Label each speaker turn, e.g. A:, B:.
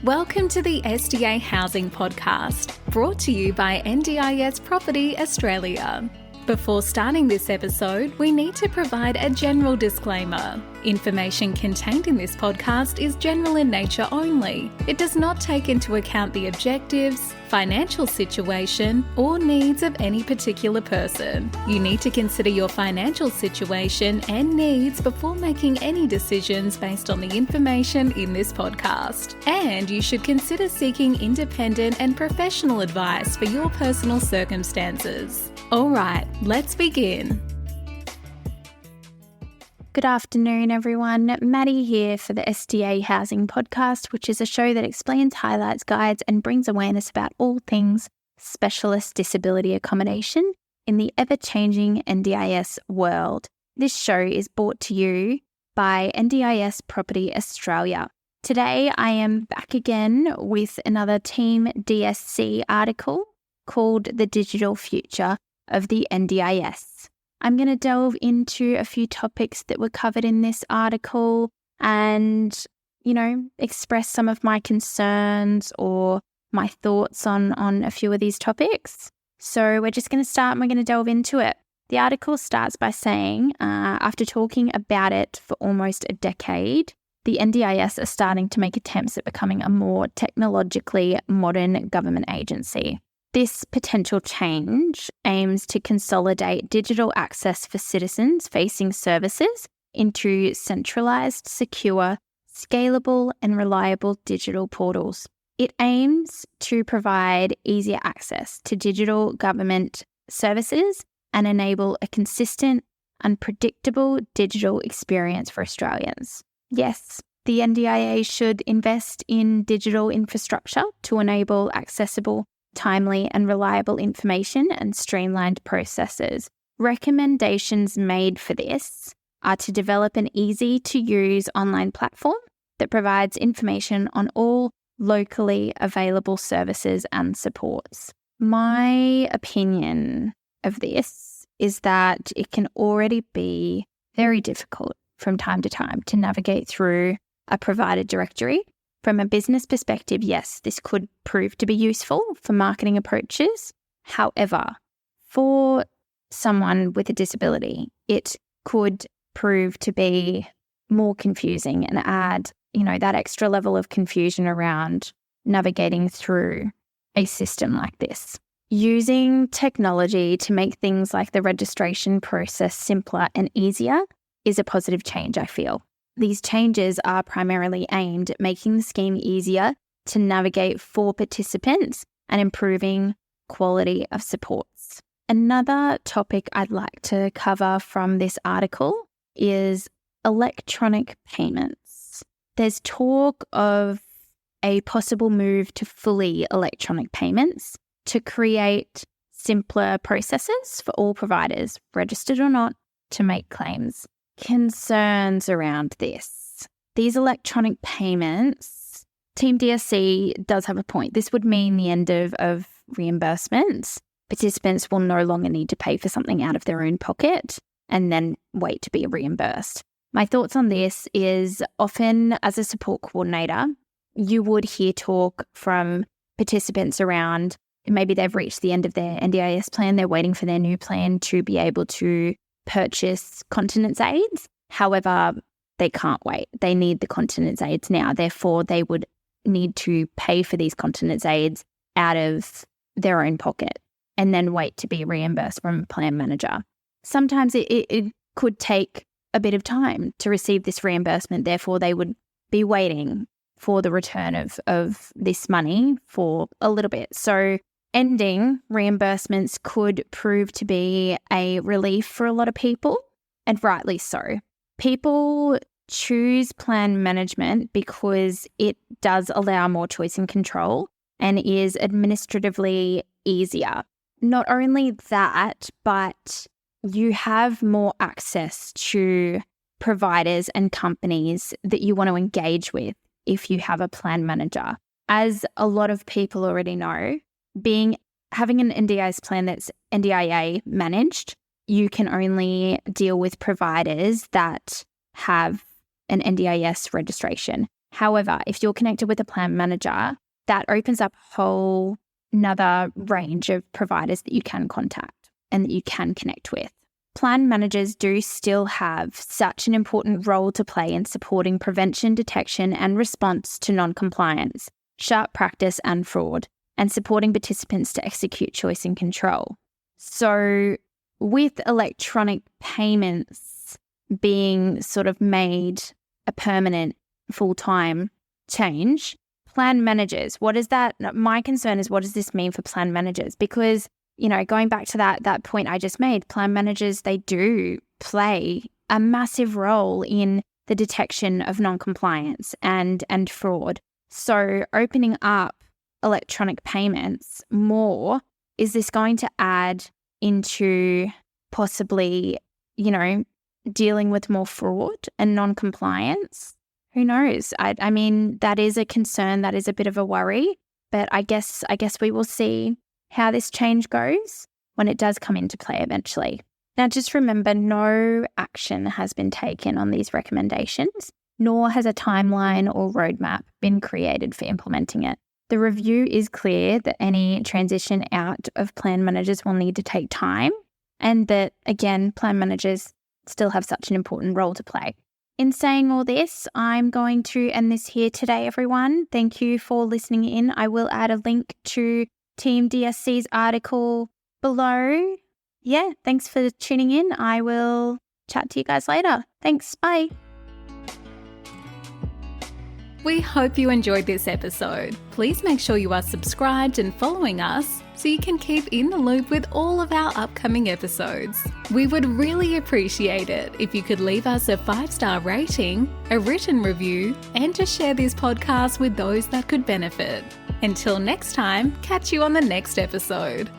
A: Welcome to the SDA Housing Podcast, brought to you by NDIS Property Australia. Before starting this episode, we need to provide a general disclaimer. Information contained in this podcast is general in nature only. It does not take into account the objectives, financial situation, or needs of any particular person. You need to consider your financial situation and needs before making any decisions based on the information in this podcast. And you should consider seeking independent and professional advice for your personal circumstances. All right, let's begin.
B: Good afternoon, everyone. Maddie here for the SDA Housing Podcast, which is a show that explains, highlights, guides, and brings awareness about all things specialist disability accommodation in the ever-changing NDIS world. This show is brought to you by NDIS Property Australia. Today, I am back again with another Team DSC article called The Digital Future of the NDIS. I'm going to delve into a few topics that were covered in this article and, express some of my concerns or my thoughts on a few of these topics. So we're just going to start and we're going to delve into it. The article starts by saying, after talking about it for almost a decade, the NDIS are starting to make attempts at becoming a more technologically modern government agency. This potential change aims to consolidate digital access for citizens facing services into centralised, secure, scalable and reliable digital portals. It aims to provide easier access to digital government services and enable a consistent, unpredictable digital experience for Australians. Yes, the NDIA should invest in digital infrastructure to enable accessible, timely and reliable information and streamlined processes. Recommendations made for this are to develop an easy-to-use online platform that provides information on all locally available services and supports. My opinion of this is that it can already be very difficult from time to time to navigate through a provider directory. From a business perspective, yes, this could prove to be useful for marketing approaches. However, for someone with a disability, it could prove to be more confusing and add, that extra level of confusion around navigating through a system like this. Using technology to make things like the registration process simpler and easier is a positive change, I feel. These changes are primarily aimed at making the scheme easier to navigate for participants and improving quality of supports. Another topic I'd like to cover from this article is electronic payments. There's talk of a possible move to fully electronic payments to create simpler processes for all providers, registered or not, to make claims. Concerns around this. These electronic payments, Team DSC does have a point. This would mean the end of reimbursements. Participants will no longer need to pay for something out of their own pocket and then wait to be reimbursed. My thoughts on this is often as a support coordinator, you would hear talk from participants around maybe they've reached the end of their NDIS plan, they're waiting for their new plan to be able to purchase continence aids. However, they can't wait. They need the continence aids now. Therefore, they would need to pay for these continence aids out of their own pocket and then wait to be reimbursed from a plan manager. Sometimes it could take a bit of time to receive this reimbursement. Therefore, they would be waiting for the return of this money for a little bit. So ending reimbursements could prove to be a relief for a lot of people, and rightly so. People choose plan management because it does allow more choice and control and is administratively easier. Not only that, but you have more access to providers and companies that you want to engage with if you have a plan manager. As a lot of people already know, having an NDIS plan that's NDIA managed, you can only deal with providers that have an NDIS registration. However, if you're connected with a plan manager, that opens up a whole another range of providers that you can contact and that you can connect with. Plan managers do still have such an important role to play in supporting prevention, detection and response to non-compliance, sharp practice and fraud, and supporting participants to execute choice and control. So with electronic payments being sort of made a permanent full-time change, plan managers, what is that? My concern is, what does this mean for plan managers? Because, going back to that point I just made, plan managers, they do play a massive role in the detection of non-compliance and fraud. So opening up electronic payments more, is this going to add into possibly, dealing with more fraud and non-compliance? Who knows? I mean, that is a concern. That is a bit of a worry. But I guess we will see how this change goes when it does come into play eventually. Now, just remember, no action has been taken on these recommendations, nor has a timeline or roadmap been created for implementing it. The review is clear that any transition out of plan managers will need to take time, and that, again, plan managers still have such an important role to play. In saying all this, I'm going to end this here today, everyone. Thank you for listening in. I will add a link to Team DSC's article below. Yeah, thanks for tuning in. I will chat to you guys later. Thanks. Bye.
A: We hope you enjoyed this episode. Please make sure you are subscribed and following us so you can keep in the loop with all of our upcoming episodes. We would really appreciate it if you could leave us a 5-star rating, a written review, and to share this podcast with those that could benefit. Until next time, catch you on the next episode.